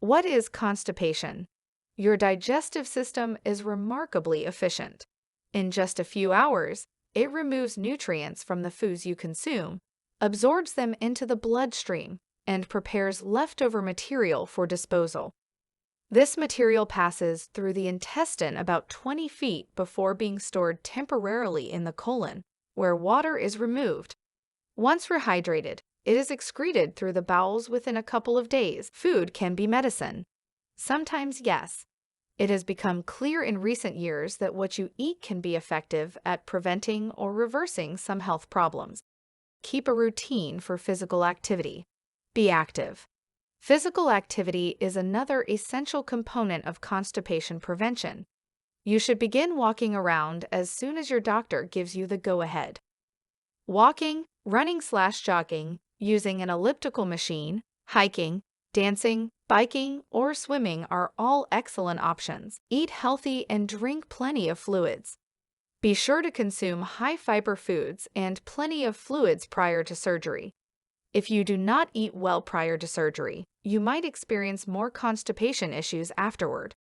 What is constipation? Your digestive system is remarkably efficient. In just a few hours, it removes nutrients from the foods you consume, absorbs them into the bloodstream, and prepares leftover material for disposal. This material passes through the intestine about 20 feet before being stored temporarily in the colon, where water is removed. Once rehydrated, it is excreted through the bowels within a couple of days. Food can be medicine. Sometimes, yes. It has become clear in recent years that what you eat can be effective at preventing or reversing some health problems. Keep a routine for physical activity. Be active. Physical activity is another essential component of constipation prevention. You should begin walking around as soon as your doctor gives you the go-ahead. Walking, running/jogging, using an elliptical machine, hiking, dancing, biking, or swimming are all excellent options. Eat healthy and drink plenty of fluids. Be sure to consume high-fiber foods and plenty of fluids prior to surgery. If you do not eat well prior to surgery, you might experience more constipation issues afterward.